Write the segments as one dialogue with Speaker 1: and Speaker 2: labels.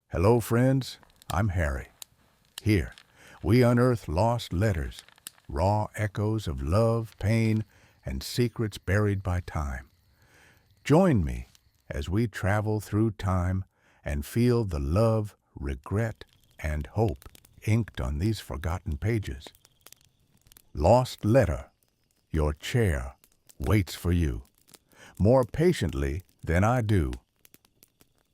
Speaker 1: Hello, friends. I'm Harry. Here, we unearth lost letters, raw echoes of love, pain, and secrets buried by time. Join me as we travel through time and feel the love, regret, and hope inked on these forgotten pages. Lost letter. Your chair waits for you, more patiently than I do.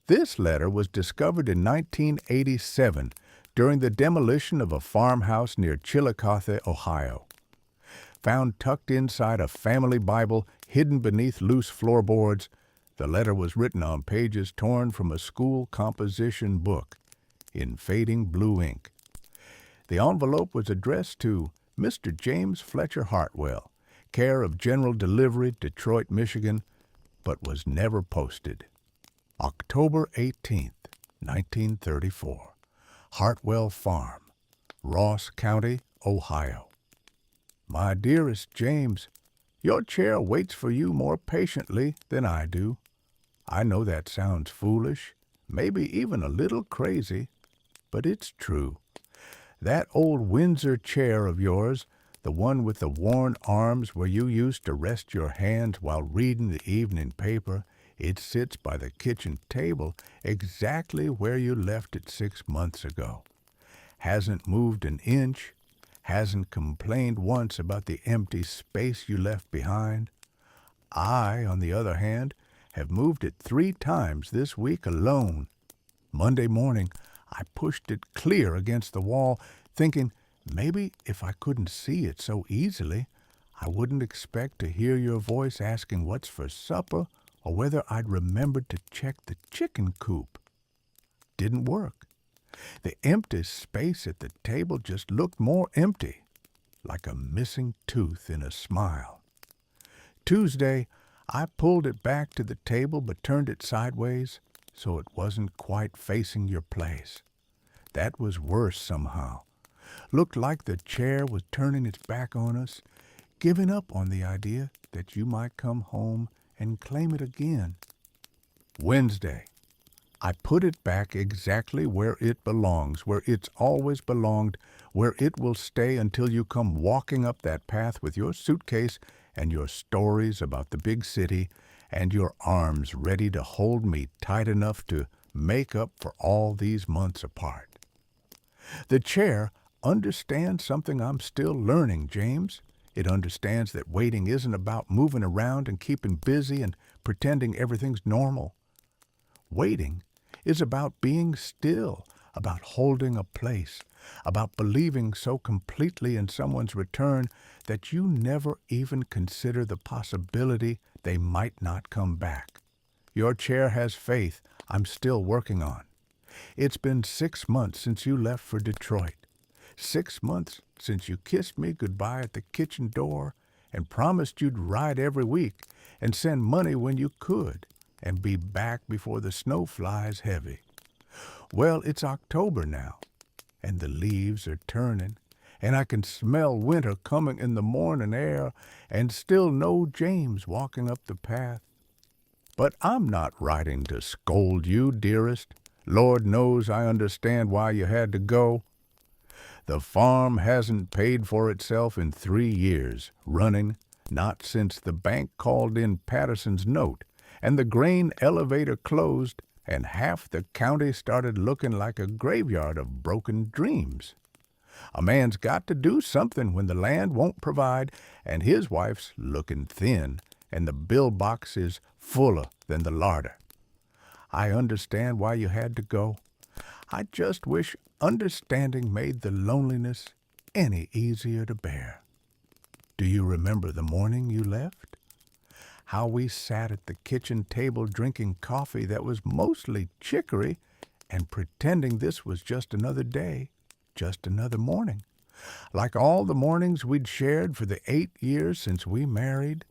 Speaker 1: This letter was discovered in 1987 during the demolition of a farmhouse near Chillicothe, Ohio. Found tucked inside a family Bible hidden beneath loose floorboards, the letter was written on pages torn from a school composition book in fading blue ink. The envelope was addressed to Mr. James Fletcher Hartwell, care of General Delivery, Detroit, Michigan, but was never posted. October 18th, 1934. Hartwell Farm, Ross County, Ohio. My dearest James, your chair waits for you more patiently than I do. I know that sounds foolish, maybe even a little crazy, but it's true. That old Windsor chair of yours, the one with the worn arms where you used to rest your hands while reading the evening paper, it sits by the kitchen table exactly where you left it 6 months ago. Hasn't moved an inch, hasn't complained once about the empty space you left behind. I, on the other hand, have moved it 3 times this week alone. Monday morning, I pushed it clear against the wall, thinking maybe if I couldn't see it so easily, I wouldn't expect to hear your voice asking what's for supper or whether I'd remembered to check the chicken coop. Didn't work. The empty space at the table just looked more empty, like a missing tooth in a smile. Tuesday, I pulled it back to the table but turned it sideways so it wasn't quite facing your place. That was worse somehow. Looked like the chair was turning its back on us, giving up on the idea that you might come home and claim it again. Wednesday, I put it back exactly where it belongs, where it's always belonged, where it will stay until you come walking up that path with your suitcase and your stories about the big city and your arms ready to hold me tight enough to make up for all these months apart. The chair understands something I'm still learning, James. It understands that waiting isn't about moving around and keeping busy and pretending everything's normal. Waiting is about being still, about holding a place, about believing so completely in someone's return that you never even consider the possibility they might not come back. Your chair has faith I'm still working on. It's been 6 months since you left for Detroit. 6 months since you kissed me goodbye at the kitchen door and promised you'd ride every week and send money when you could and be back before the snow flies heavy. Well, it's October now, and the leaves are turning, and I can smell winter coming in the morning air, and still no James walking up the path. But I'm not writing to scold you, dearest. Lord knows I understand why you had to go. The farm hasn't paid for itself in 3 years, running, not since the bank called in Patterson's note, and the grain elevator closed, and half the county started looking like a graveyard of broken dreams. A man's got to do something when the land won't provide, and his wife's looking thin, and the bill box is fuller than the larder. I understand why you had to go. I just wish understanding made the loneliness any easier to bear. Do you remember the morning you left? How we sat at the kitchen table drinking coffee that was mostly chicory and pretending this was just another day, just another morning, like all the mornings we'd shared for the 8 years since we married.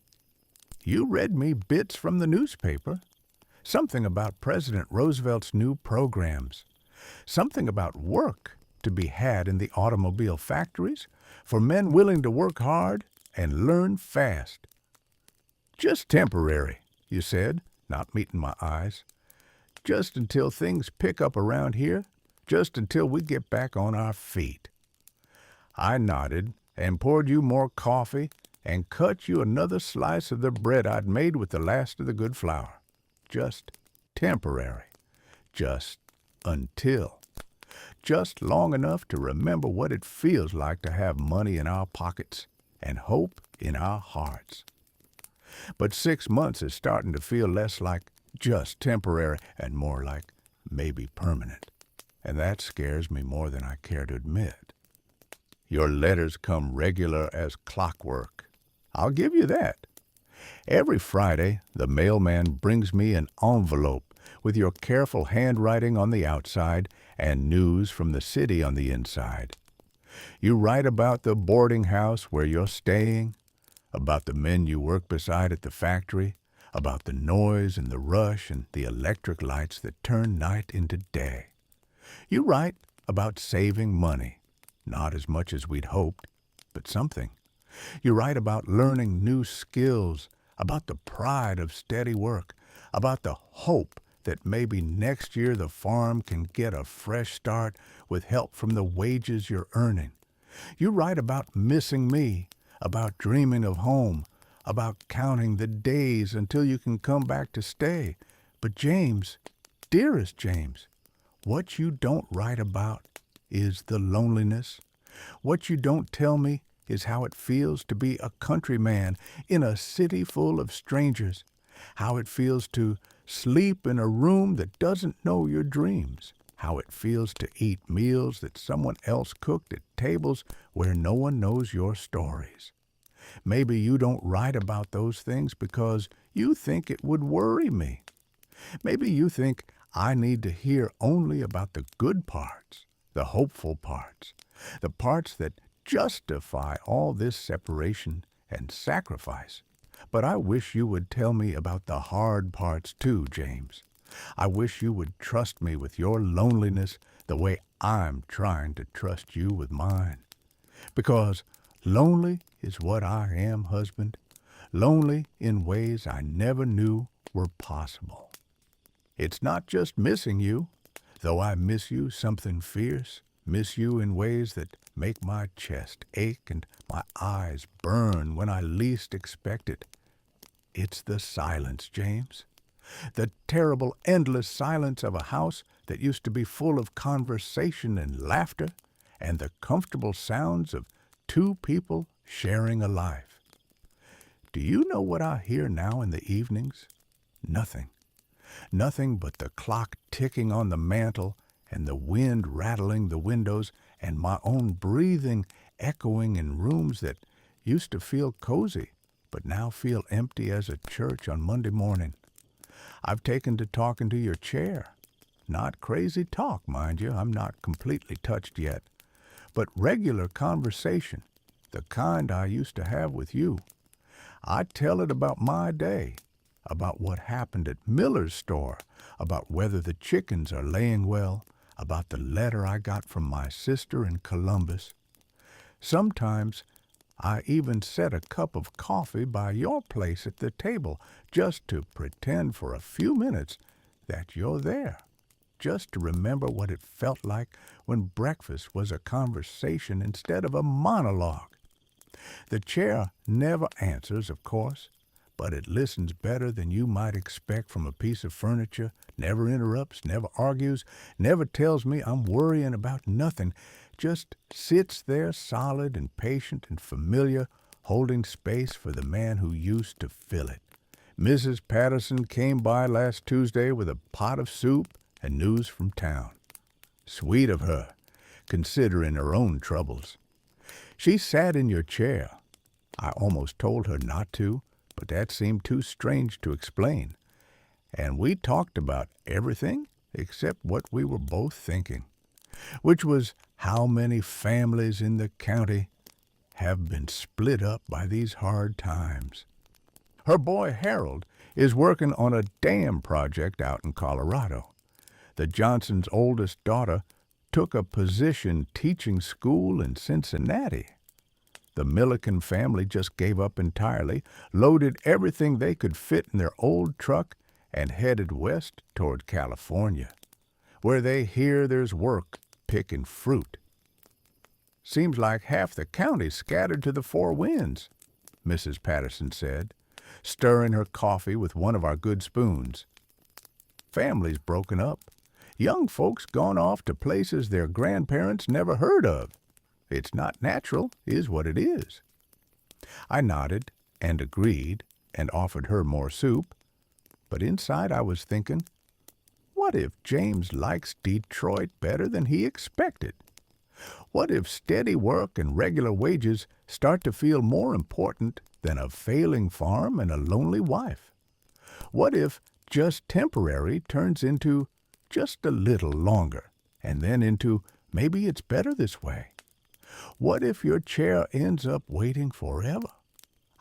Speaker 1: You read me bits from the newspaper, something about President Roosevelt's new programs, something about work to be had in the automobile factories for men willing to work hard and learn fast. Just temporary, you said, not meeting my eyes. just until things pick up around here, just until we get back on our feet." I nodded and poured you more coffee and cut you another slice of the bread I'd made with the last of the good flour. Just temporary. Just until. Just long enough to remember what it feels like to have money in our pockets and hope in our hearts. But 6 months is starting to feel less like just temporary and more like maybe permanent. And that scares me more than I care to admit. Your letters come regular as clockwork. I'll give you that. Every Friday, the mailman brings me an envelope with your careful handwriting on the outside and news from the city on the inside. You write about the boarding house where you're staying, about the men you work beside at the factory, about the noise and the rush and the electric lights that turn night into day. You write about saving money, not as much as we'd hoped, but something. You write about learning new skills, about the pride of steady work, about the hope that maybe next year the farm can get a fresh start with help from the wages you're earning. You write about missing me, about dreaming of home, about counting the days until you can come back to stay. But James, dearest James, what you don't write about is the loneliness. What you don't tell me is how it feels to be a countryman in a city full of strangers, how it feels to sleep in a room that doesn't know your dreams, how it feels to eat meals that someone else cooked at tables where no one knows your stories. Maybe you don't write about those things because you think it would worry me. Maybe you think I need to hear only about the good parts, the hopeful parts, the parts that justify all this separation and sacrifice. But I wish you would tell me about the hard parts too, James. I wish you would trust me with your loneliness the way I'm trying to trust you with mine. Because lonely is what I am, husband. Lonely in ways I never knew were possible. It's not just missing you, though I miss you something fierce, miss you in ways that make my chest ache and my eyes burn when I least expect it. It's the silence, James. The terrible, endless silence of a house that used to be full of conversation and laughter, and the comfortable sounds of two people sharing a life. Do you know what I hear now in the evenings? Nothing. Nothing but the clock ticking on the mantel and the wind rattling the windows and my own breathing echoing in rooms that used to feel cozy but now feel empty as a church on Monday morning. I've taken to talking to your chair. Not crazy talk, mind you. I'm not completely touched yet. But regular conversation, the kind I used to have with you. I tell it about my day, about what happened at Miller's store, about whether the chickens are laying well, about the letter I got from my sister in Columbus. Sometimes I even set a cup of coffee by your place at the table just to pretend for a few minutes that you're there, just to remember what it felt like when breakfast was a conversation instead of a monologue. The chair never answers, of course, but it listens better than you might expect from a piece of furniture, never interrupts, never argues, never tells me I'm worrying about nothing, just sits there solid and patient and familiar, holding space for the man who used to fill it. Mrs. Patterson came by last Tuesday with a pot of soup and news from town. Sweet of her, considering her own troubles. She sat in your chair. I almost told her not to, but that seemed too strange to explain. And we talked about everything except what we were both thinking, which was how many families in the county have been split up by these hard times. Her boy Harold is working on a dam project out in Colorado. The Johnsons' oldest daughter took a position teaching school in Cincinnati. The Milliken family just gave up entirely, loaded everything they could fit in their old truck, and headed west toward California, where they hear there's work picking fruit. Seems like half the county's scattered to the four winds, Mrs. Patterson said, stirring her coffee with one of our good spoons. Families broken up. Young folks gone off to places their grandparents never heard of. It's not natural, is what it is. I nodded and agreed and offered her more soup, but inside I was thinking, what if James likes Detroit better than he expected? What if steady work and regular wages start to feel more important than a failing farm and a lonely wife? What if just temporary turns into just a little longer, and then into maybe it's better this way? What if your chair ends up waiting forever?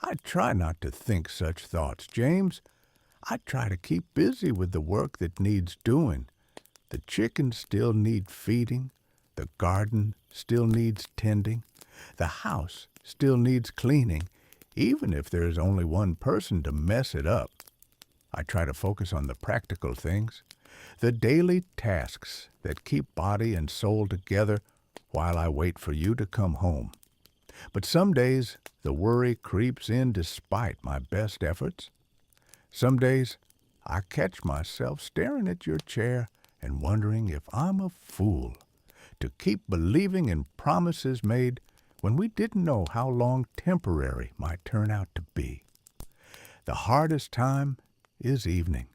Speaker 1: I try not to think such thoughts, James. I try to keep busy with the work that needs doing. The chickens still need feeding. The garden still needs tending. The house still needs cleaning, even if there is only one person to mess it up. I try to focus on the practical things, the daily tasks that keep body and soul together while I wait for you to come home. But some days the worry creeps in despite my best efforts. Some days I catch myself staring at your chair and wondering if I'm a fool to keep believing in promises made when we didn't know how long temporary might turn out to be. The hardest time is evening,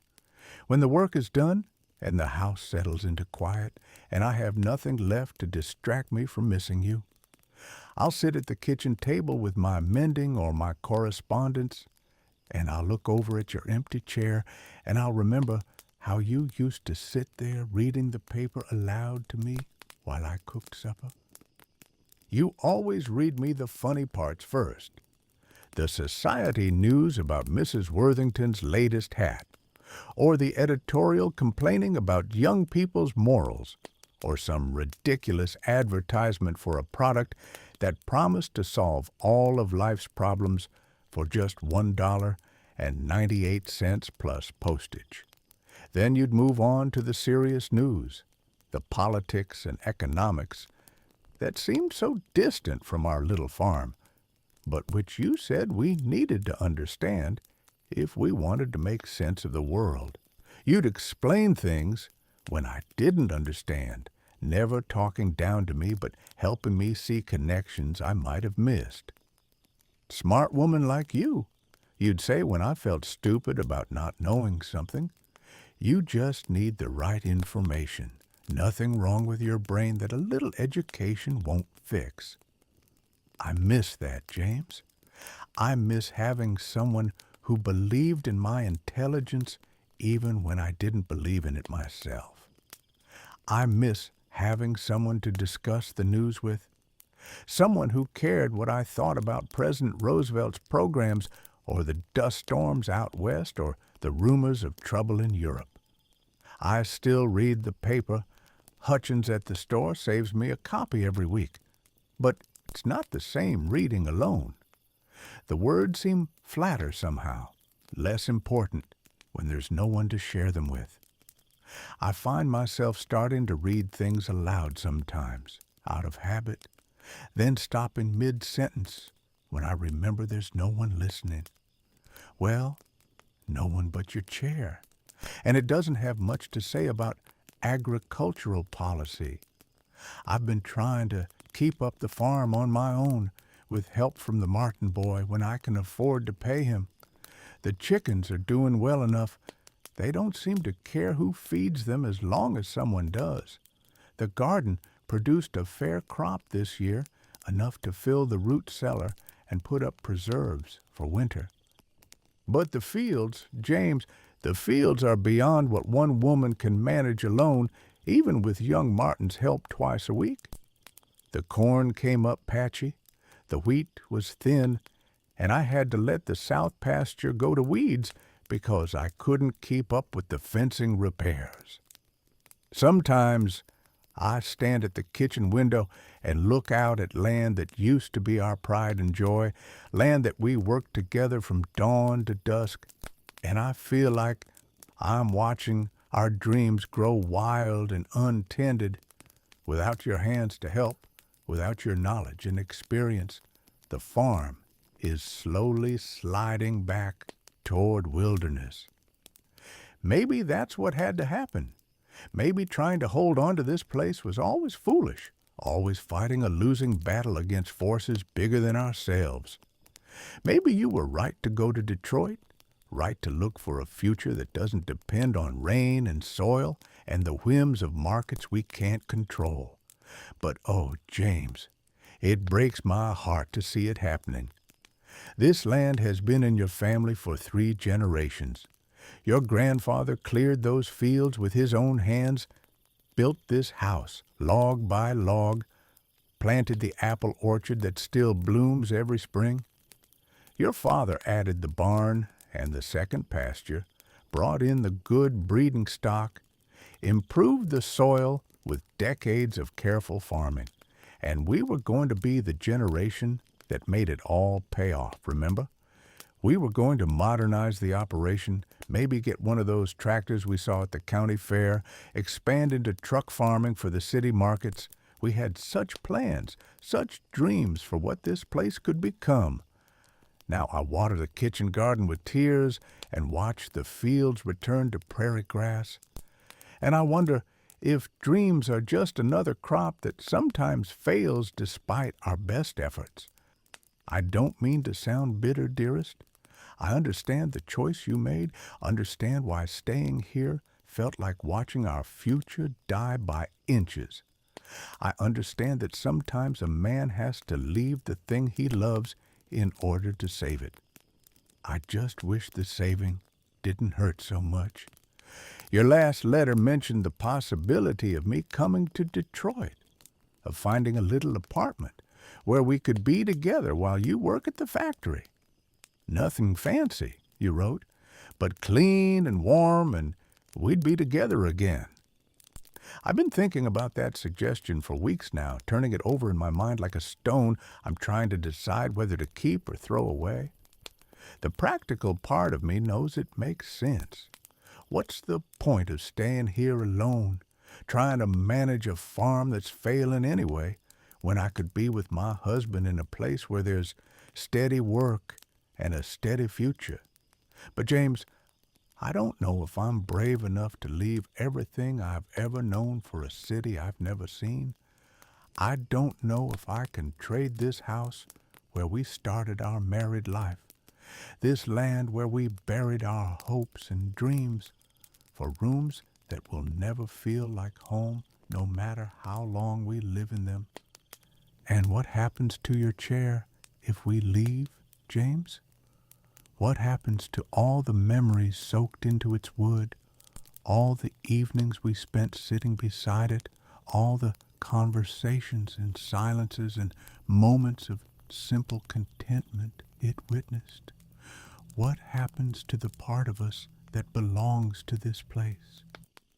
Speaker 1: when the work is done and the house settles into quiet and I have nothing left to distract me from missing you. I'll sit at the kitchen table with my mending or my correspondence, and I'll look over at your empty chair and I'll remember how you used to sit there reading the paper aloud to me while I cooked supper. You always read me the funny parts first. The society news about Mrs. Worthington's latest hat, or the editorial complaining about young people's morals, or some ridiculous advertisement for a product that promised to solve all of life's problems for just $1.98 plus postage. Then you'd move on to the serious news, the politics and economics that seemed so distant from our little farm, but which you said we needed to understand if we wanted to make sense of the world. You'd explain things when I didn't understand, never talking down to me but helping me see connections I might have missed. Smart woman like you, you'd say when I felt stupid about not knowing something, you just need the right information. Nothing wrong with your brain that a little education won't fix. I miss that, James. I miss having someone who believed in my intelligence even when I didn't believe in it myself. I miss having someone to discuss the news with, someone who cared what I thought about President Roosevelt's programs or the dust storms out west or the rumors of trouble in Europe. I still read the paper. Hutchins at the store saves me a copy every week, but it's not the same reading alone. The words seem flatter somehow, less important when there's no one to share them with. I find myself starting to read things aloud sometimes, out of habit, then stopping mid-sentence when I remember there's no one listening. Well, no one but your chair, and it doesn't have much to say about agricultural policy. I've been trying to keep up the farm on my own with help from the Martin boy when I can afford to pay him. The chickens are doing well enough. They don't seem to care who feeds them as long as someone does. The garden produced a fair crop this year, enough to fill the root cellar and put up preserves for winter. But the fields, James, the fields are beyond what one woman can manage alone, even with young Martin's help twice a week. The corn came up patchy, the wheat was thin, and I had to let the south pasture go to weeds because I couldn't keep up with the fencing repairs. Sometimes I stand at the kitchen window and look out at land that used to be our pride and joy, land that we worked together from dawn to dusk, and I feel like I'm watching our dreams grow wild and untended. Without your hands to help, without your knowledge and experience, the farm is slowly sliding back toward wilderness. Maybe that's what had to happen. Maybe trying to hold on to this place was always foolish, always fighting a losing battle against forces bigger than ourselves. Maybe you were right to go to Detroit, right to look for a future that doesn't depend on rain and soil and the whims of markets we can't control. But oh, James, it breaks my heart to see it happening. This land has been in your family for 3 generations. Your grandfather cleared those fields with his own hands, built this house log by log, planted the apple orchard that still blooms every spring. Your father added the barn and the second pasture, brought in the good breeding stock, improved the soil with decades of careful farming. And we were going to be the generation that made it all pay off, remember? We were going to modernize the operation, maybe get one of those tractors we saw at the county fair, expand into truck farming for the city markets. We had such plans, such dreams for what this place could become. Now I water the kitchen garden with tears and watch the fields return to prairie grass. And I wonder if dreams are just another crop that sometimes fails despite our best efforts. I don't mean to sound bitter, dearest. I understand the choice you made, understand why staying here felt like watching our future die by inches. I understand that sometimes a man has to leave the thing he loves in order to save it. I just wish the saving didn't hurt so much. Your last letter mentioned the possibility of me coming to Detroit, of finding a little apartment where we could be together while you work at the factory. Nothing fancy, you wrote, but clean and warm, and we'd be together again. I've been thinking about that suggestion for weeks now, turning it over in my mind like a stone I'm trying to decide whether to keep or throw away. The practical part of me knows it makes sense. What's the point of staying here alone, trying to manage a farm that's failing anyway, when I could be with my husband in a place where there's steady work and a steady future? But James, I don't know if I'm brave enough to leave everything I've ever known for a city I've never seen. I don't know if I can trade this house where we started our married life, this land where we buried our hopes and dreams, for rooms that will never feel like home no matter how long we live in them. And what happens to your chair if we leave, James? What happens to all the memories soaked into its wood, all the evenings we spent sitting beside it, all the conversations and silences and moments of simple contentment it witnessed? What happens to the part of us that belongs to this place?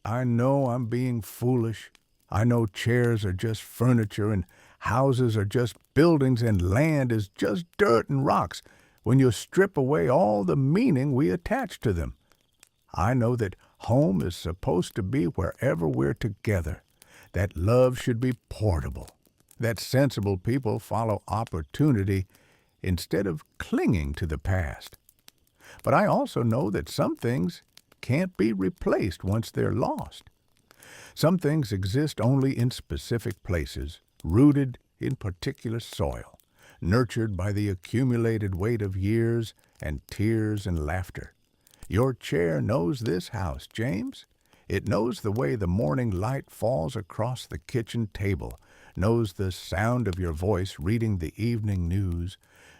Speaker 1: I know I'm being foolish. I know chairs are just furniture and houses are just buildings and land is just dirt and rocks when you strip away all the meaning we attach to them. I know that home is supposed to be wherever we're together, that love should be portable, that sensible people follow opportunity instead of clinging to the past. But I also know that some things can't be replaced once they're lost. Some things exist only in specific places, rooted in particular soil, nurtured by the accumulated weight of years and tears and laughter. Your chair knows this house, James. It knows the way the morning light falls across the kitchen table, knows the sound of your voice reading the evening news,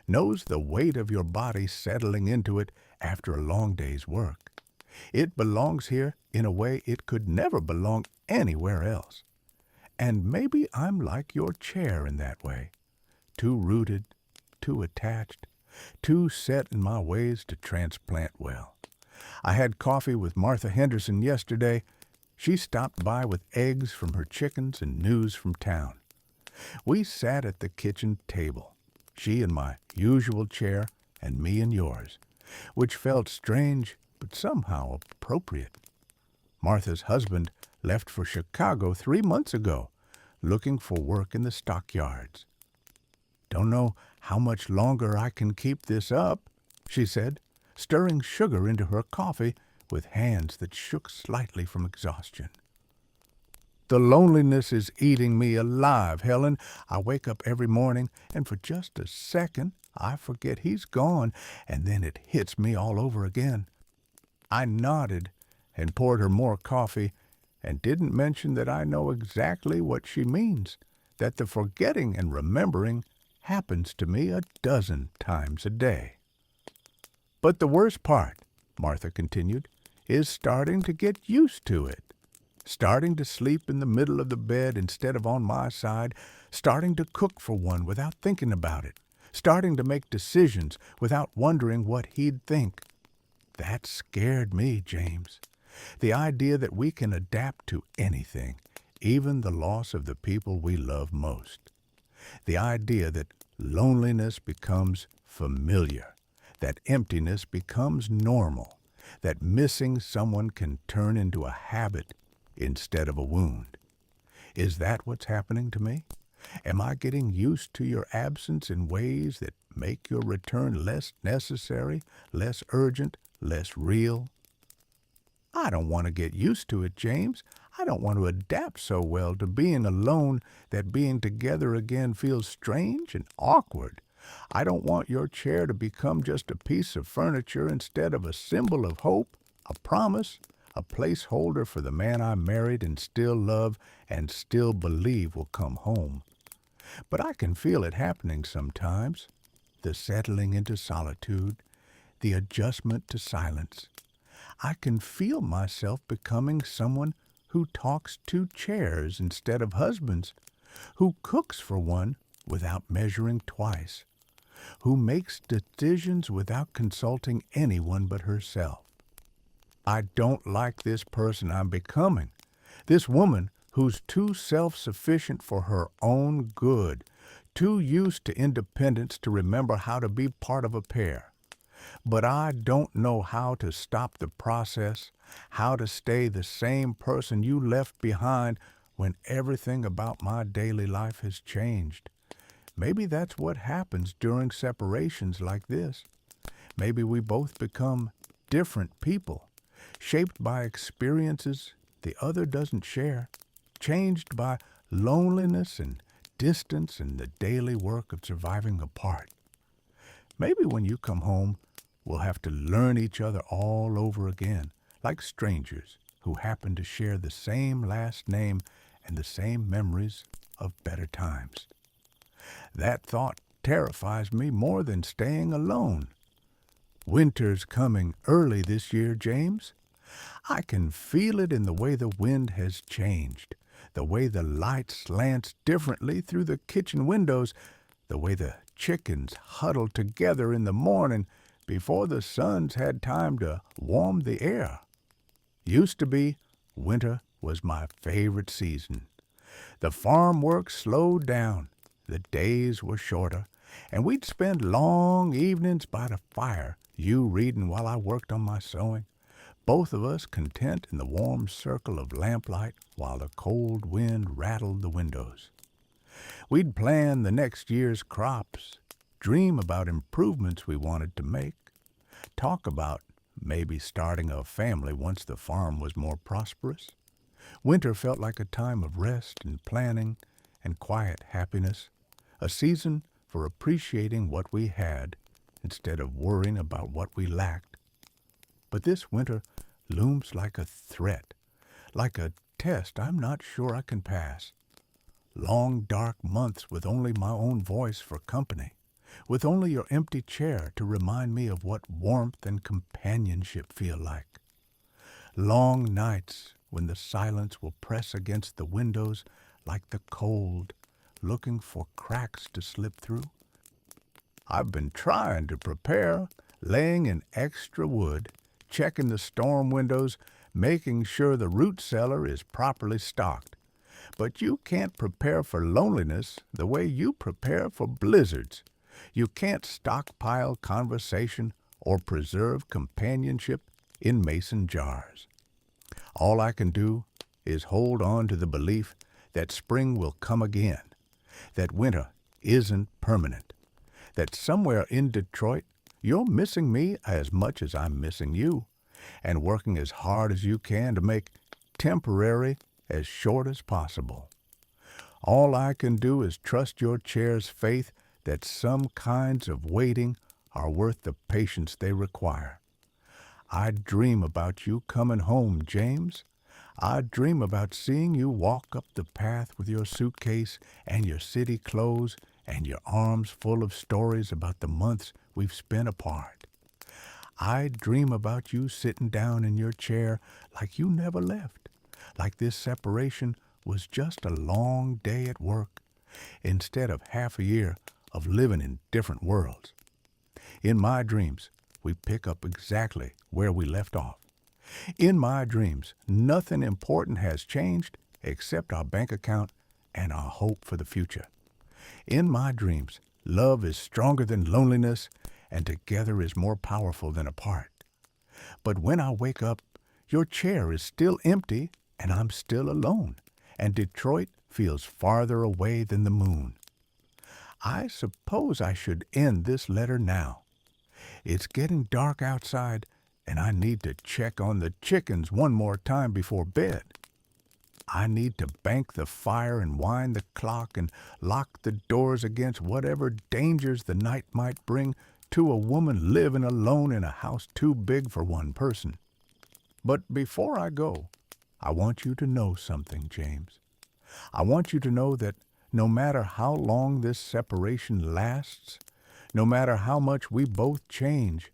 Speaker 1: knows the weight of your body settling into it after a long day's work. It belongs here in a way it could never belong anywhere else. And maybe I'm like your chair in that way, too rooted, too attached, too set in my ways to transplant well. I had coffee with Martha Henderson yesterday. She stopped by with eggs from her chickens and news from town. We sat at the kitchen table, she in my usual chair and me in yours, which felt strange but somehow appropriate. Martha's husband left for Chicago 3 months ago, looking for work in the stockyards. "Don't know how much longer I can keep this up," she said, stirring sugar into her coffee with hands that shook slightly from exhaustion. "The loneliness is eating me alive, Helen. I wake up every morning, and for just a second I forget he's gone, and then it hits me all over again." I nodded and poured her more coffee, and didn't mention that I know exactly what she means, that the forgetting and remembering happens to me a dozen times a day. "But the worst part," Martha continued, "is starting to get used to it. Starting to sleep in the middle of the bed instead of on my side, starting to cook for one without thinking about it, starting to make decisions without wondering what he'd think. That scared me, James. The idea that we can adapt to anything, even the loss of the people we love most. The idea that loneliness becomes familiar, that emptiness becomes normal, that missing someone can turn into a habit instead of a wound. Is that what's happening to me? Am I getting used to your absence in ways that make your return less necessary, less urgent, less real? I don't want to get used to it, James. I don't want to adapt so well to being alone that being together again feels strange and awkward. I don't want your chair to become just a piece of furniture instead of a symbol of hope, a promise, a placeholder for the man I married and still love and still believe will come home. But I can feel it happening sometimes, the settling into solitude, the adjustment to silence. I can feel myself becoming someone who talks to chairs instead of husbands, who cooks for one without measuring twice, who makes decisions without consulting anyone but herself. I don't like this person I'm becoming, this woman who's too self-sufficient for her own good, too used to independence to remember how to be part of a pair. But I don't know how to stop the process, how to stay the same person you left behind when everything about my daily life has changed. Maybe that's what happens during separations like this. Maybe we both become different people, shaped by experiences the other doesn't share, changed by loneliness and distance and the daily work of surviving apart. Maybe when you come home, we'll have to learn each other all over again, like strangers who happen to share the same last name and the same memories of better times. That thought terrifies me more than staying alone. Winter's coming early this year, James. I can feel it in the way the wind has changed, the way the light slants differently through the kitchen windows, the way the chickens huddle together in the morning before the sun's had time to warm the air. Used to be, winter was my favorite season. The farm work slowed down, the days were shorter, and we'd spend long evenings by the fire, you reading while I worked on my sewing, both of us content in the warm circle of lamplight while the cold wind rattled the windows. We'd plan the next year's crops, dream about improvements we wanted to make, talk about maybe starting a family once the farm was more prosperous. Winter felt like a time of rest and planning and quiet happiness, a season for appreciating what we had instead of worrying about what we lacked. But this winter looms like a threat, like a test I'm not sure I can pass. Long dark months with only my own voice for company, with only your empty chair to remind me of what warmth and companionship feel like. Long nights when the silence will press against the windows like the cold, looking for cracks to slip through. I've been trying to prepare, laying in extra wood, checking the storm windows, making sure the root cellar is properly stocked. But you can't prepare for loneliness the way you prepare for blizzards. You can't stockpile conversation or preserve companionship in mason jars. All I can do is hold on to the belief that spring will come again, that winter isn't permanent, that somewhere in Detroit you're missing me as much as I'm missing you, and working as hard as you can to make temporary as short as possible. All I can do is trust your chair's faith that some kinds of waiting are worth the patience they require. I dream about you coming home, James. I dream about seeing you walk up the path with your suitcase and your city clothes and your arms full of stories about the months we've spent apart. I dream about you sitting down in your chair like you never left, like this separation was just a long day at work, instead of half a year of living in different worlds. In my dreams, we pick up exactly where we left off. In my dreams, nothing important has changed except our bank account and our hope for the future. In my dreams, love is stronger than loneliness, and together is more powerful than apart. But when I wake up, your chair is still empty, and I'm still alone, and Detroit feels farther away than the moon. I suppose I should end this letter now. It's getting dark outside, and I need to check on the chickens one more time before bed. I need to bank the fire and wind the clock and lock the doors against whatever dangers the night might bring to a woman living alone in a house too big for one person. But before I go, I want you to know something, James. I want you to know that no matter how long this separation lasts, no matter how much we both change,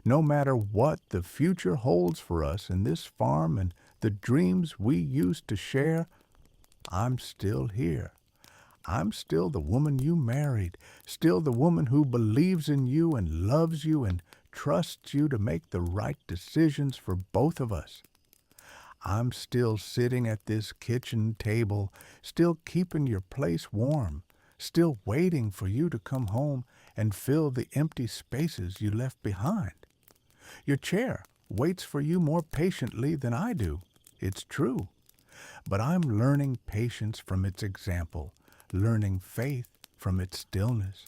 Speaker 1: no matter what the future holds for us in this farm and the dreams we used to share, I'm still here. I'm still the woman you married, still the woman who believes in you and loves you and trusts you to make the right decisions for both of us. I'm still sitting at this kitchen table, still keeping your place warm, still waiting for you to come home and fill the empty spaces you left behind. Your chair waits for you more patiently than I do, it's true. But I'm learning patience from its example, learning faith from its stillness,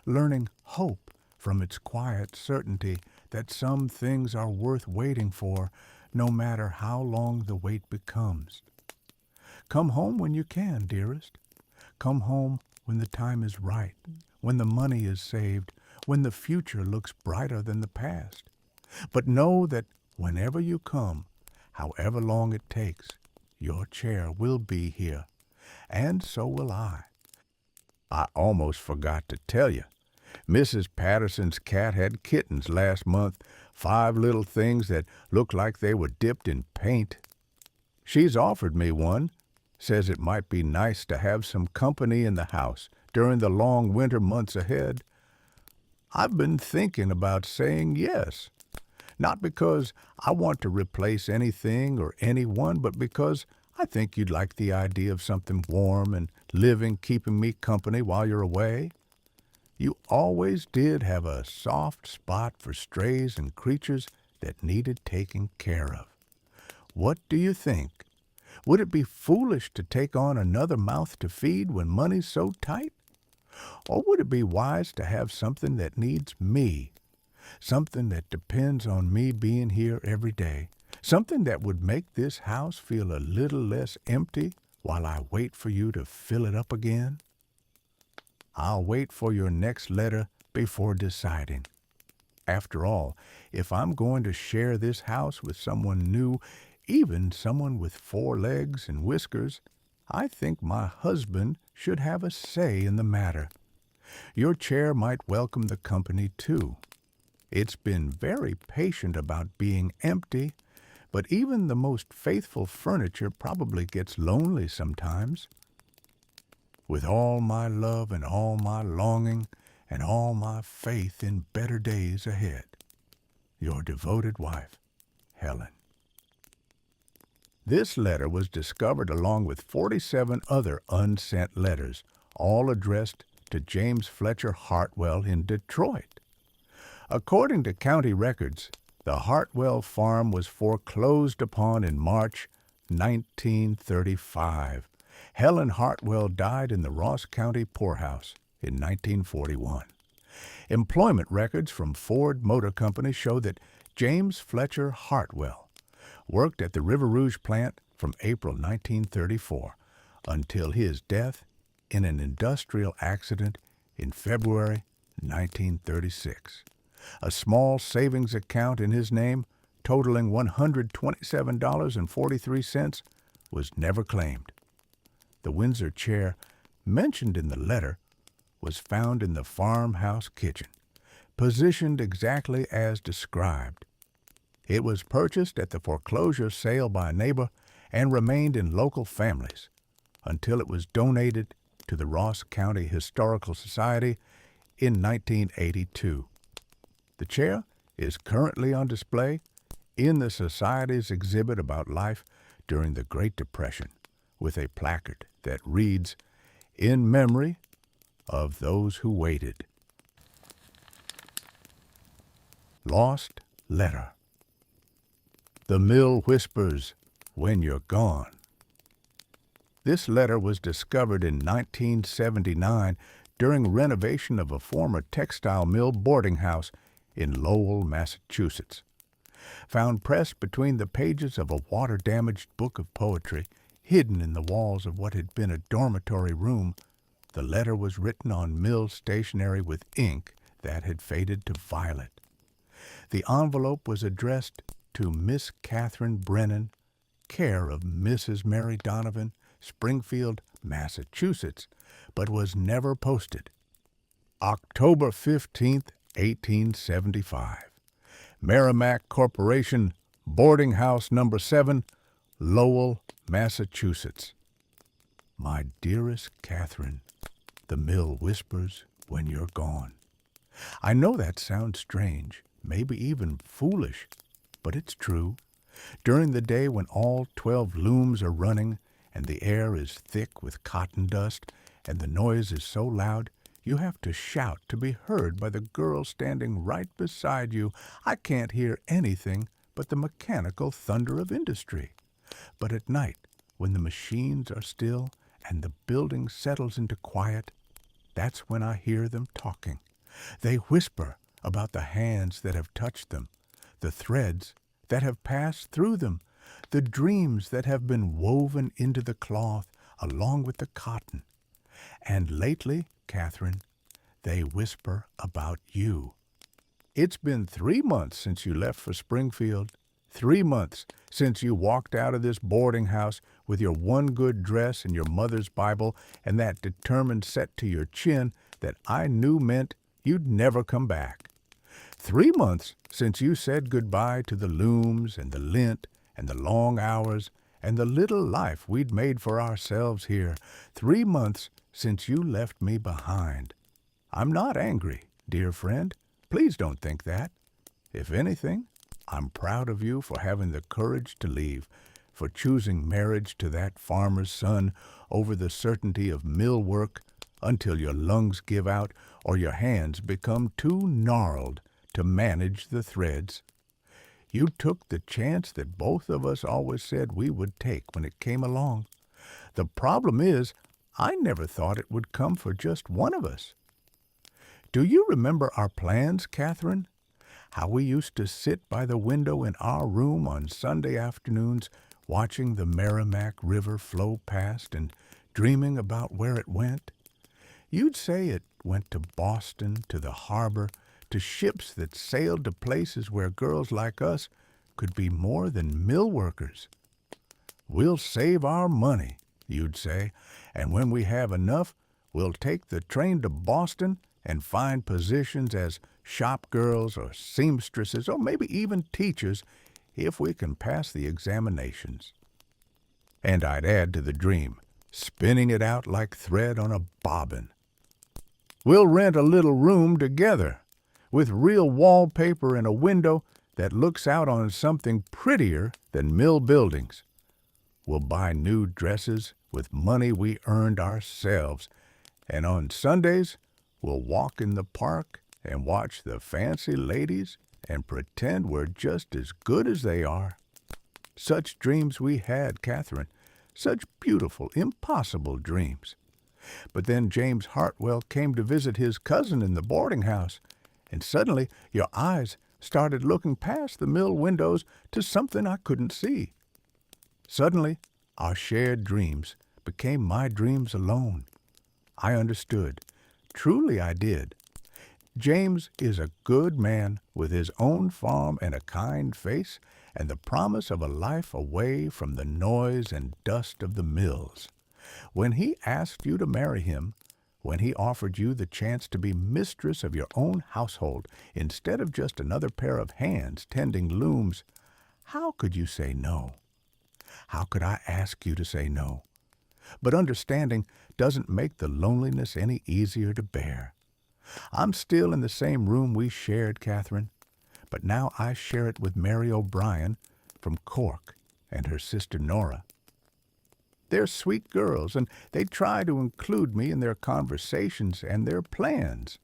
Speaker 1: learning hope from its quiet certainty that some things are worth waiting for, no matter how long the wait becomes. Come home when you can, dearest. Come home when the time is right, when the money is saved, when the future looks brighter than the past. But know that whenever you come, however long it takes, your chair will be here, and so will I. I almost forgot to tell you. Mrs. Patterson's cat had kittens last month, 5 little things that looked like they were dipped in paint. She's offered me one, says it might be nice to have some company in the house during the long winter months ahead. I've been thinking about saying yes, not because I want to replace anything or anyone, but because I think you'd like the idea of something warm and living keeping me company while you're away. You always did have a soft spot for strays and creatures that needed taking care of. What do you think? Would it be foolish to take on another mouth to feed when money's so tight? Or would it be wise to have something that needs me? Something that depends on me being here every day. Something that would make this house feel a little less empty while I wait for you to fill it up again? I'll wait for your next letter before deciding. After all, if I'm going to share this house with someone new, even someone with 4 legs and whiskers, I think my husband should have a say in the matter. Your chair might welcome the company, too. It's been very patient about being empty, but even the most faithful furniture probably gets lonely sometimes. With all my love and all my longing and all my faith in better days ahead, your devoted wife, Helen. This letter was discovered along with 47 other unsent letters, all addressed to James Fletcher Hartwell in Detroit. According to county records, The Hartwell farm was foreclosed upon in March 1935. Helen Hartwell died in the Ross County poorhouse in 1941. Employment records from Ford Motor Company show that James Fletcher Hartwell worked at the River Rouge plant from April 1934 until his death in an industrial accident in February 1936. A small savings account in his name, totaling $127.43, was never claimed. The Windsor chair mentioned in the letter was found in the farmhouse kitchen, positioned exactly as described. It was purchased at the foreclosure sale by a neighbor and remained in local families until it was donated to the Ross County Historical Society in 1982. The chair is currently on display in the Society's exhibit about life during the Great Depression, with a placard that reads, "In memory of those who waited." Lost Letter. The mill whispers when you're gone. This letter was discovered in 1979 during renovation of a former textile mill boarding house in Lowell, Massachusetts. Found pressed between the pages of a water-damaged book of poetry, hidden in the walls of what had been a dormitory room, the letter was written on mill stationery with ink that had faded to violet. The envelope was addressed to Miss Catherine Brennan, care of Mrs. Mary Donovan, Springfield, Massachusetts, but was never posted. October 15th, 1875. Merrimack Corporation, Boarding House Number 7, Lowell, Massachusetts. My dearest Catherine, the mill whispers when you're gone. I know that sounds strange, maybe even foolish, but it's true. During the day when all 12 looms are running and the air is thick with cotton dust and the noise is so loud you have to shout to be heard by the girl standing right beside you. I can't hear anything but the mechanical thunder of industry. But at night, when the machines are still and the building settles into quiet, that's when I hear them talking. They whisper about the hands that have touched them, the threads that have passed through them, the dreams that have been woven into the cloth along with the cotton. And lately, Catherine, they whisper about you. It's been 3 months since you left for Springfield, 3 months since you walked out of this boarding house with your one good dress and your mother's Bible and that determined set to your chin that I knew meant you'd never come back. 3 months since you said goodbye to the looms and the lint and the long hours and the little life we'd made for ourselves here. 3 months since you left me behind. I'm not angry, dear friend. Please don't think that. If anything, I'm proud of you for having the courage to leave, for choosing marriage to that farmer's son over the certainty of mill work until your lungs give out or your hands become too gnarled to manage the threads. You took the chance that both of us always said we would take when it came along. The problem is, I never thought it would come for just one of us. Do you remember our plans, Catherine? How we used to sit by the window in our room on Sunday afternoons, watching the Merrimack River flow past and dreaming about where it went? You'd say it went to Boston, to the harbor, to ships that sailed to places where girls like us could be more than mill workers. We'll save our money, you'd say, and when we have enough, we'll take the train to Boston and find positions as shop girls or seamstresses or maybe even teachers if we can pass the examinations. And I'd add to the dream, spinning it out like thread on a bobbin. We'll rent a little room together with real wallpaper and a window that looks out on something prettier than mill buildings. We'll buy new dresses with money we earned ourselves, and on Sundays we'll walk in the park and watch the fancy ladies and pretend we're just as good as they are. Such dreams we had, Catherine. Such beautiful, impossible dreams. But then James Hartwell came to visit his cousin in the boarding house, and suddenly your eyes started looking past the mill windows to something I couldn't see. Suddenly, our shared dreams became my dreams alone. I understood. Truly I did. James is a good man with his own farm and a kind face and the promise of a life away from the noise and dust of the mills. When he asked you to marry him, when he offered you the chance to be mistress of your own household instead of just another pair of hands tending looms, how could you say no? How could I ask you to say no? But understanding doesn't make the loneliness any easier to bear. I'm still in the same room we shared, Catherine, but now I share it with Mary O'Brien from Cork and her sister Nora. They're sweet girls, and they try to include me in their conversations and their plans,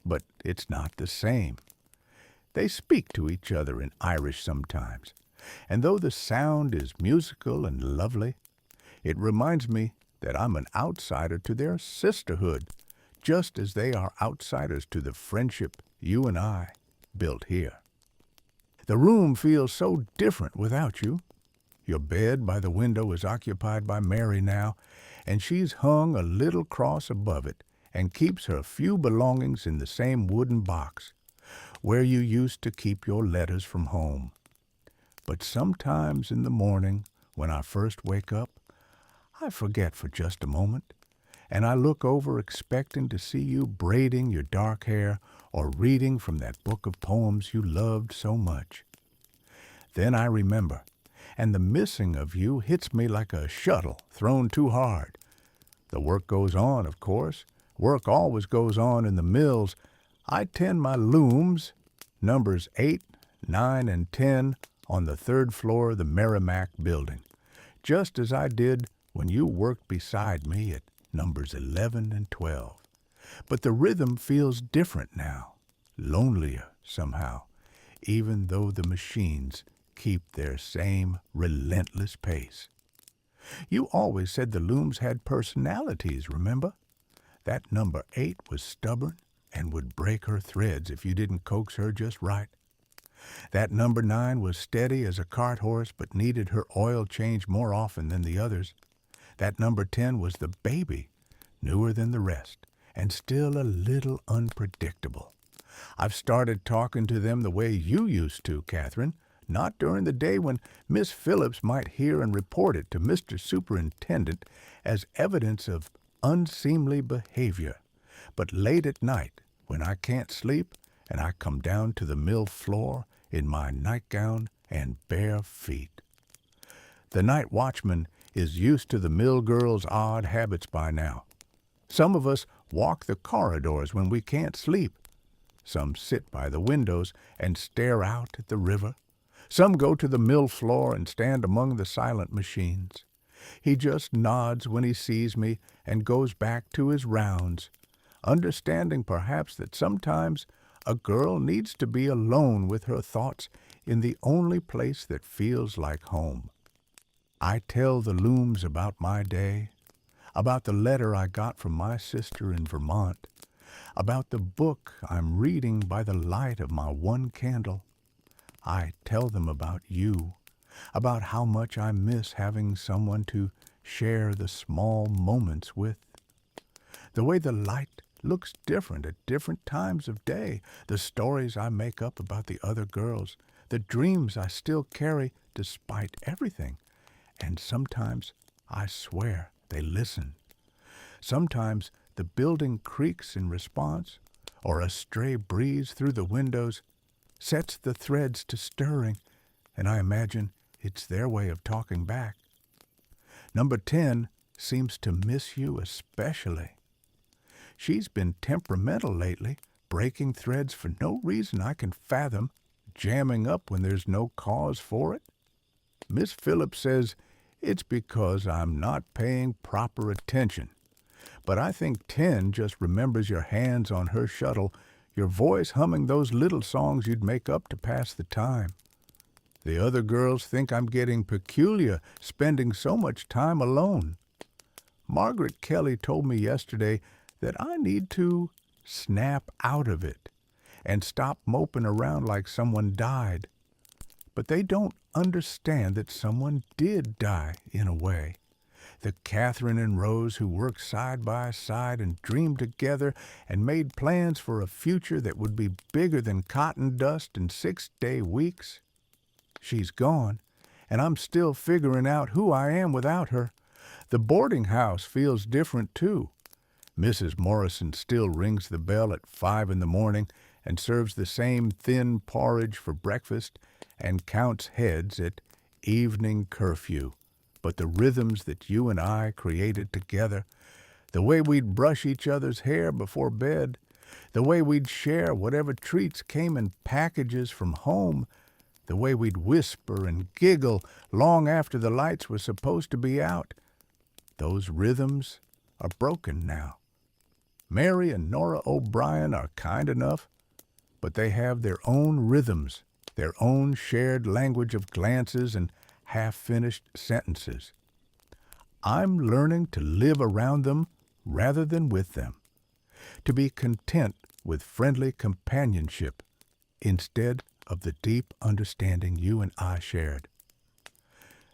Speaker 1: but it's not the same. They speak to each other in Irish sometimes, and though the sound is musical and lovely, it reminds me that I'm an outsider to their sisterhood, just as they are outsiders to the friendship you and I built here. The room feels so different without you. Your bed by the window is occupied by Mary now, and she's hung a little cross above it and keeps her few belongings in the same wooden box, where you used to keep your letters from home. But sometimes in the morning, when I first wake up, I forget for just a moment, and I look over expecting to see you braiding your dark hair or reading from that book of poems you loved so much. Then I remember, and the missing of you hits me like a shuttle thrown too hard. The work goes on, of course. Work always goes on in the mills. I tend my looms, numbers 8, 9, and 10, on the 3rd floor of the Merrimack building, just as I did when you worked beside me at numbers 11 and 12. But the rhythm feels different now, lonelier somehow, even though the machines keep their same relentless pace. You always said the looms had personalities, remember? That number 8 was stubborn and would break her threads if you didn't coax her just right. That number 9 was steady as a cart horse but needed her oil change more often than the others. That number 10 was the baby, newer than the rest, and still a little unpredictable. I've started talking to them the way you used to, Catherine, not during the day when Miss Phillips might hear and report it to Mr. Superintendent as evidence of unseemly behavior, but late at night when I can't sleep and I come down to the mill floor in my nightgown and bare feet. The night watchman is used to the mill girl's odd habits by now. Some of us walk the corridors when we can't sleep. Some sit by the windows and stare out at the river. Some go to the mill floor and stand among the silent machines. He just nods when he sees me and goes back to his rounds, understanding perhaps that sometimes a girl needs to be alone with her thoughts in the only place that feels like home. I tell the looms about my day, about the letter I got from my sister in Vermont, about the book I'm reading by the light of my one candle. I tell them about you, about how much I miss having someone to share the small moments with. The way the light looks different at different times of day, the stories I make up about the other girls, the dreams I still carry despite everything. And sometimes I swear they listen. Sometimes the building creaks in response, or a stray breeze through the windows sets the threads to stirring, and I imagine it's their way of talking back. Number 10 seems to miss you especially. She's been temperamental lately, breaking threads for no reason I can fathom, jamming up when there's no cause for it. Miss Phillips says it's because I'm not paying proper attention. But I think 10 just remembers your hands on her shuttle, your voice humming those little songs you'd make up to pass the time. The other girls think I'm getting peculiar, spending so much time alone. Margaret Kelly told me yesterday that I need to snap out of it and stop moping around like someone died. But they don't understand that someone did die, in a way. The Catherine and Rose who worked side by side and dreamed together and made plans for a future that would be bigger than cotton dust in 6-day weeks. She's gone, and I'm still figuring out who I am without her. The boarding house feels different, too. Mrs. Morrison still rings the bell at 5 in the morning and serves the same thin porridge for breakfast and counts heads at evening curfew. But the rhythms that you and I created together, the way we'd brush each other's hair before bed, the way we'd share whatever treats came in packages from home, the way we'd whisper and giggle long after the lights were supposed to be out, those rhythms are broken now. Mary and Nora O'Brien are kind enough, but they have their own rhythms, their own shared language of glances and half-finished sentences. I'm learning to live around them rather than with them, to be content with friendly companionship instead of the deep understanding you and I shared.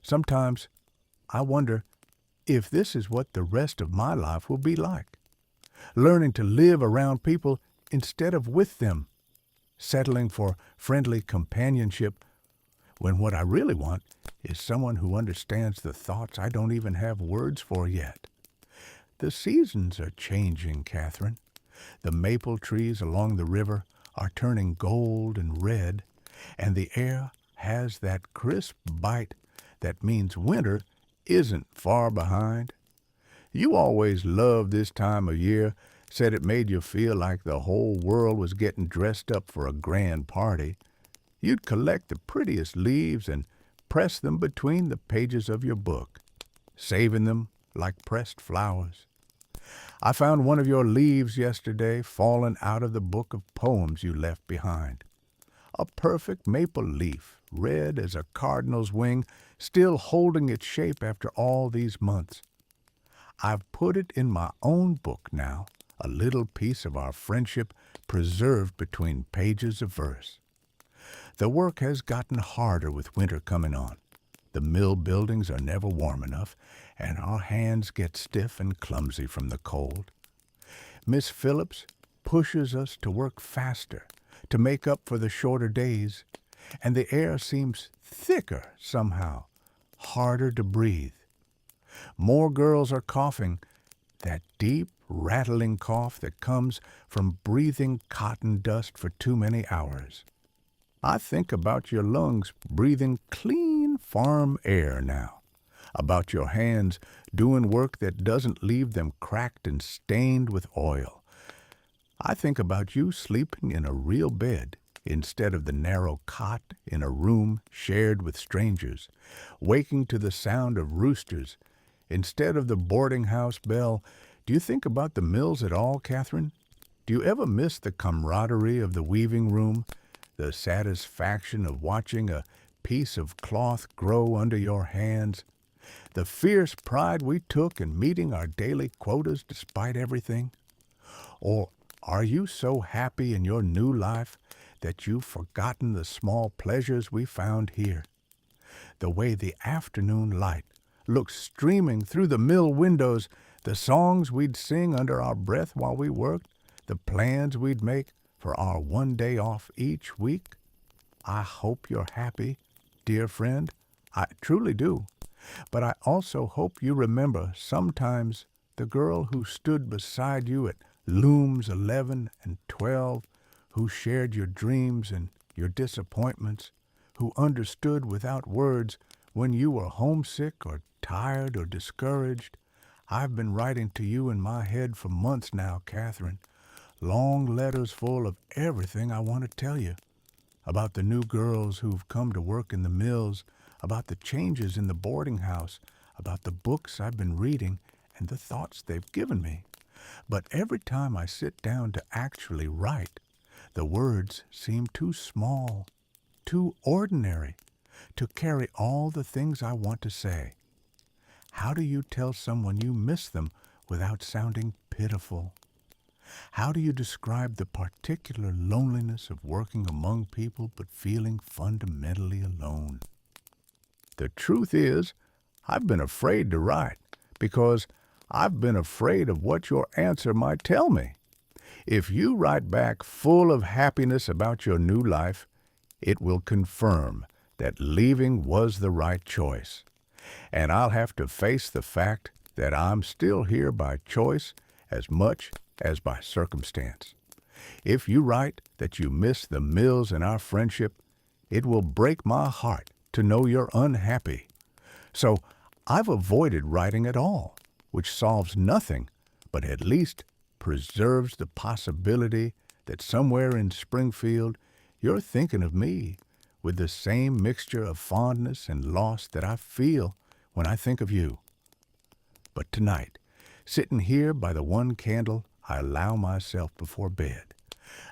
Speaker 1: Sometimes I wonder if this is what the rest of my life will be like, learning to live around people instead of with them, settling for friendly companionship when what I really want is someone who understands the thoughts I don't even have words for yet. The seasons are changing, Catherine. The maple trees along the river are turning gold and red, and the air has that crisp bite that means winter isn't far behind. You always loved this time of year, said it made you feel like the whole world was getting dressed up for a grand party. You'd collect the prettiest leaves and press them between the pages of your book, saving them like pressed flowers. I found one of your leaves yesterday fallen out of the book of poems you left behind. A perfect maple leaf, red as a cardinal's wing, still holding its shape after all these months. I've put it in my own book now, a little piece of our friendship preserved between pages of verse. The work has gotten harder with winter coming on. The mill buildings are never warm enough, and our hands get stiff and clumsy from the cold. Miss Phillips pushes us to work faster, to make up for the shorter days, and the air seems thicker somehow, harder to breathe. More girls are coughing, that deep, rattling cough that comes from breathing cotton dust for too many hours. I think about your lungs breathing clean farm air now, about your hands doing work that doesn't leave them cracked and stained with oil. I think about you sleeping in a real bed instead of the narrow cot in a room shared with strangers, waking to the sound of roosters instead of the boarding house bell. Do you think about the mills at all, Catherine? Do you ever miss the camaraderie of the weaving room, the satisfaction of watching a piece of cloth grow under your hands, the fierce pride we took in meeting our daily quotas despite everything? Or are you so happy in your new life that you've forgotten the small pleasures we found here? The way the afternoon light looks streaming through the mill windows, the songs we'd sing under our breath while we worked, the plans we'd make for our one day off each week. I hope you're happy, dear friend. I truly do. But I also hope you remember sometimes the girl who stood beside you at looms 11 and 12, who shared your dreams and your disappointments, who understood without words when you were homesick or tired or discouraged. I've been writing to you in my head for months now, Catherine. Long letters full of everything I want to tell you. About the new girls who've come to work in the mills, about the changes in the boarding house, about the books I've been reading and the thoughts they've given me. But every time I sit down to actually write, The words seem too small, too ordinary, to carry all the things I want to say. How do you tell someone you miss them without sounding pitiful? How do you describe the particular loneliness of working among people but feeling fundamentally alone? The truth is, I've been afraid to write because I've been afraid of what your answer might tell me. If you write back full of happiness about your new life, it will confirm that leaving was the right choice. And I'll have to face the fact that I'm still here by choice as much as by circumstance. If you write that you miss the mills in our friendship, it will break my heart to know you're unhappy. So I've avoided writing at all, which solves nothing, but at least preserves the possibility that somewhere in Springfield you're thinking of me with the same mixture of fondness and loss that I feel when I think of you. But tonight, sitting here by the one candle I allow myself before bed,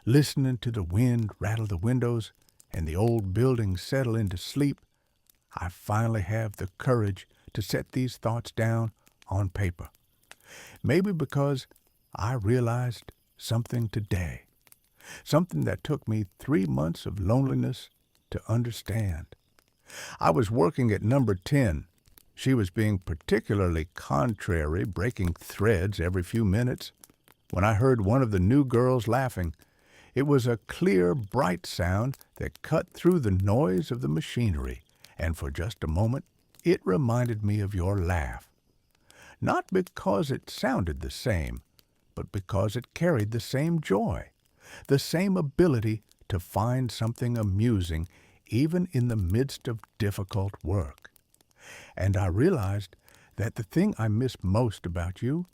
Speaker 1: listening to the wind rattle the windows and the old building settle into sleep, I finally have the courage to set these thoughts down on paper. Maybe because I realized something today, something that took me 3 months of loneliness to understand. I was working at number 10. She was being particularly contrary, breaking threads every few minutes. When I heard one of the new girls laughing, it was a clear, bright sound that cut through the noise of the machinery, and for just a moment it reminded me of your laugh. Not because it sounded the same, but because it carried the same joy, the same ability to find something amusing even in the midst of difficult work. And I realized that the thing I miss most about you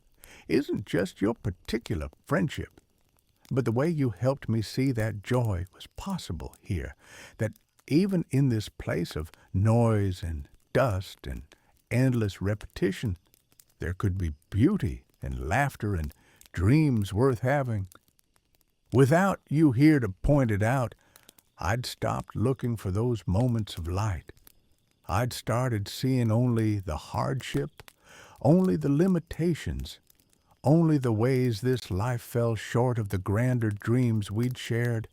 Speaker 1: isn't just your particular friendship, but the way you helped me see that joy was possible here, that even in this place of noise and dust and endless repetition, there could be beauty and laughter and dreams worth having. Without you here to point it out, I'd stopped looking for those moments of light. I'd started seeing only the hardship, only the limitations, only the ways this life fell short of the grander dreams we'd shared.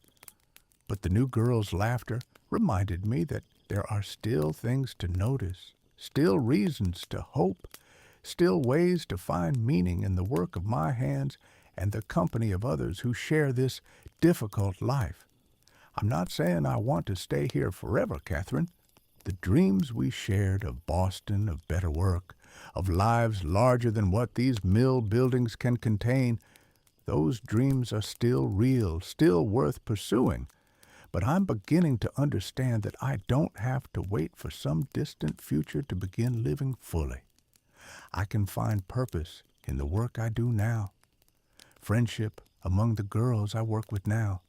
Speaker 1: But the new girl's laughter reminded me that there are still things to notice, still reasons to hope, still ways to find meaning in the work of my hands and the company of others who share this difficult life. I'm not saying I want to stay here forever, Catherine. The dreams we shared of Boston, of better work, of lives larger than what these mill buildings can contain, those dreams are still real, still worth pursuing. But I'm beginning to understand that I don't have to wait for some distant future to begin living fully. I can find purpose in the work I do now, friendship among the girls I work with now,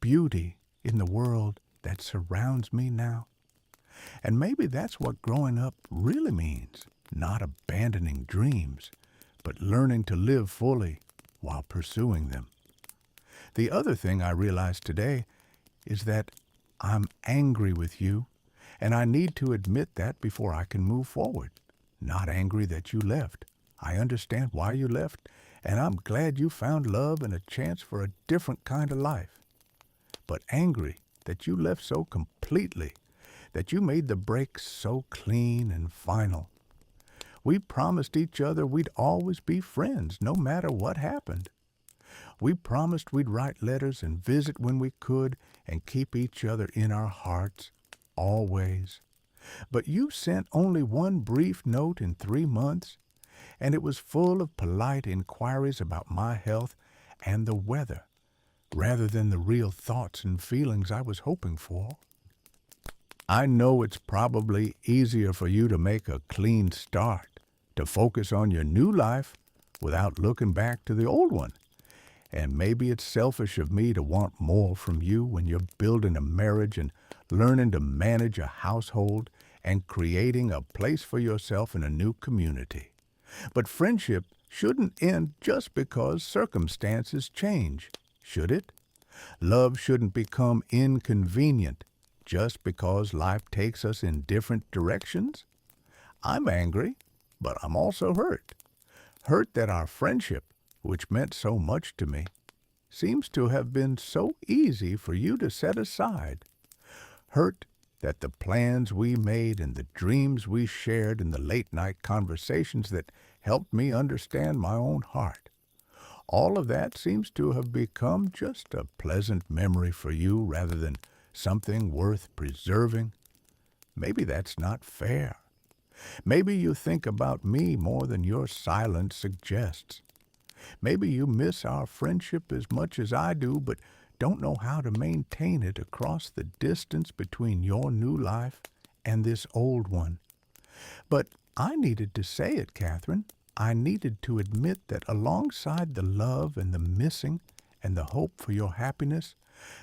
Speaker 1: beauty in the world that surrounds me now. And maybe that's what growing up really means, not abandoning dreams, but learning to live fully while pursuing them. The other thing I realized today is that I'm angry with you, and I need to admit that before I can move forward. Not angry that you left. I understand why you left, and I'm glad you found love and a chance for a different kind of life. But angry that you left so completely, that you made the break so clean and final. We promised each other we'd always be friends, no matter what happened. We promised we'd write letters and visit when we could and keep each other in our hearts, always. But you sent only one brief note in 3 months, and it was full of polite inquiries about my health and the weather, rather than the real thoughts and feelings I was hoping for. I know it's probably easier for you to make a clean start, to focus on your new life without looking back to the old one. And maybe it's selfish of me to want more from you when you're building a marriage and learning to manage a household and creating a place for yourself in a new community. But friendship shouldn't end just because circumstances change, should it? Love shouldn't become inconvenient just because life takes us in different directions. I'm angry, but I'm also hurt. Hurt that our friendship, which meant so much to me, seems to have been so easy for you to set aside. Hurt that the plans we made and the dreams we shared in the late-night conversations that helped me understand my own heart, all of that seems to have become just a pleasant memory for you rather than something worth preserving. Maybe that's not fair. Maybe you think about me more than your silence suggests. Maybe you miss our friendship as much as I do, but don't know how to maintain it across the distance between your new life and this old one. But I needed to say it, Catherine. I needed to admit that alongside the love and the missing and the hope for your happiness,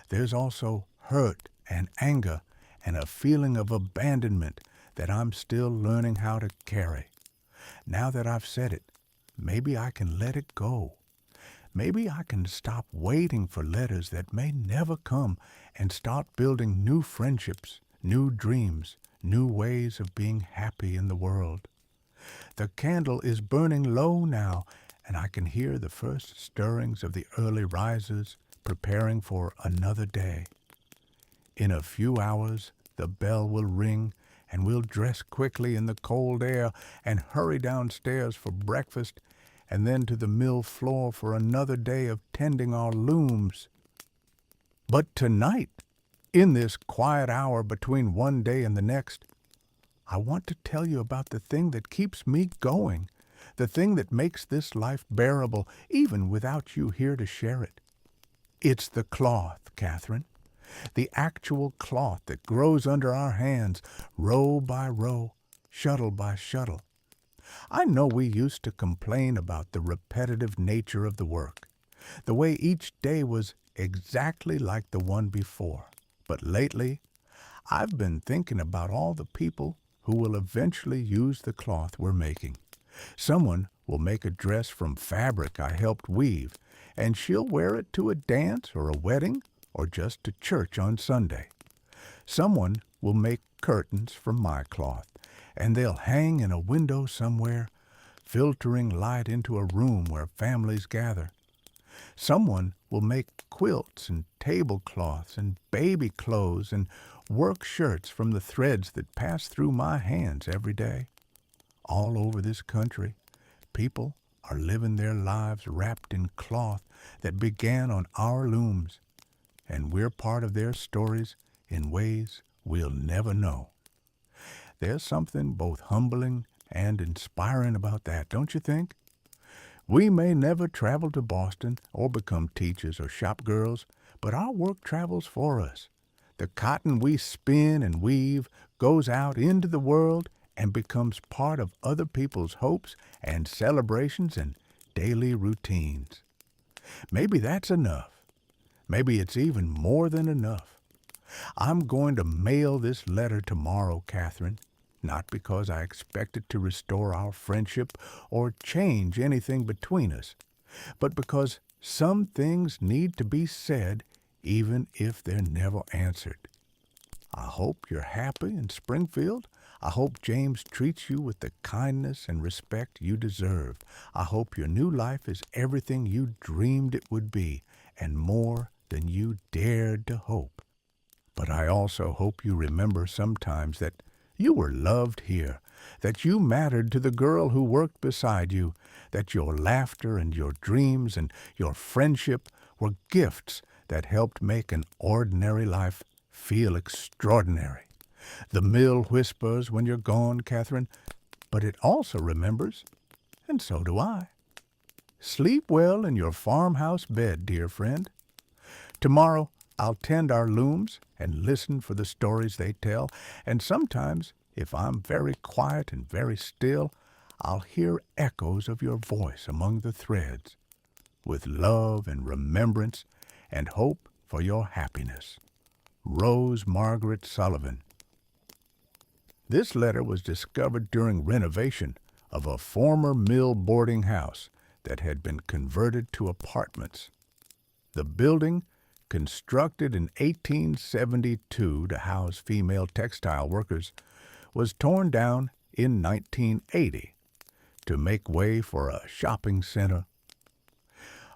Speaker 1: there's also hurt and anger and a feeling of abandonment that I'm still learning how to carry. Now that I've said it, maybe I can let it go. Maybe I can stop waiting for letters that may never come and start building new friendships, new dreams, new ways of being happy in the world. The candle is burning low now, and I can hear the first stirrings of the early risers preparing for another day. In a few hours, the bell will ring, and we'll dress quickly in the cold air and hurry downstairs for breakfast, and then to the mill floor for another day of tending our looms. But tonight, in this quiet hour between one day and the next, I want to tell you about the thing that keeps me going, the thing that makes this life bearable, even without you here to share it. It's the cloth, Catherine. The actual cloth that grows under our hands, row by row, shuttle by shuttle. I know we used to complain about the repetitive nature of the work, the way each day was exactly like the one before. But lately, I've been thinking about all the people who will eventually use the cloth we're making. Someone will make a dress from fabric I helped weave, and she'll wear it to a dance or a wedding or just to church on Sunday. Someone will make curtains from my cloth, and they'll hang in a window somewhere, filtering light into a room where families gather. Someone will make quilts and tablecloths and baby clothes and work shirts from the threads that pass through my hands every day. All over this country, people are living their lives wrapped in cloth that began on our looms, and we're part of their stories in ways we'll never know. There's something both humbling and inspiring about that, don't you think? We may never travel to Boston or become teachers or shop girls, but our work travels for us. The cotton we spin and weave goes out into the world and becomes part of other people's hopes and celebrations and daily routines. Maybe that's enough. Maybe it's even more than enough. I'm going to mail this letter tomorrow, Catherine, not because I expect it to restore our friendship or change anything between us, but because some things need to be said even if they're never answered. I hope you're happy in Springfield. I hope James treats you with the kindness and respect you deserve. I hope your new life is everything you dreamed it would be, and more than you dared to hope. But I also hope you remember sometimes that you were loved here, that you mattered to the girl who worked beside you, that your laughter and your dreams and your friendship were gifts that helped make an ordinary life feel extraordinary. The mill whispers when you're gone, Catherine, but it also remembers, and so do I. Sleep well in your farmhouse bed, dear friend. Tomorrow I'll tend our looms and listen for the stories they tell, and sometimes, if I'm very quiet and very still, I'll hear echoes of your voice among the threads, with love and remembrance and hope for your happiness. Rose Margaret Sullivan. This letter was discovered during renovation of a former mill boarding house that had been converted to apartments. The building constructed in 1872 to house female textile workers, was torn down in 1980 to make way for a shopping center.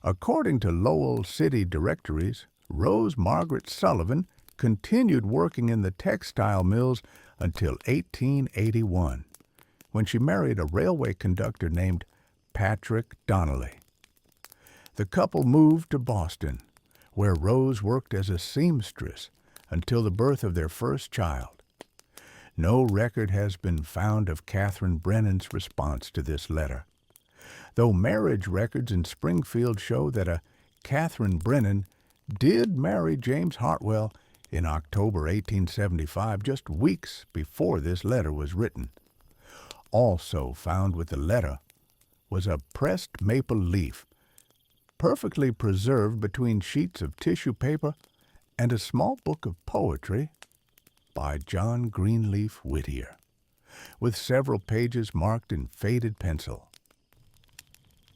Speaker 1: According to Lowell city directories, Rose Margaret Sullivan continued working in the textile mills until 1881, when she married a railway conductor named Patrick Donnelly. The couple moved to Boston, where Rose worked as a seamstress until the birth of their first child. No record has been found of Catherine Brennan's response to this letter, though marriage records in Springfield show that a Catherine Brennan did marry James Hartwell in October 1875, just weeks before this letter was written. Also found with the letter was a pressed maple leaf, perfectly preserved between sheets of tissue paper, and a small book of poetry by John Greenleaf Whittier, with several pages marked in faded pencil.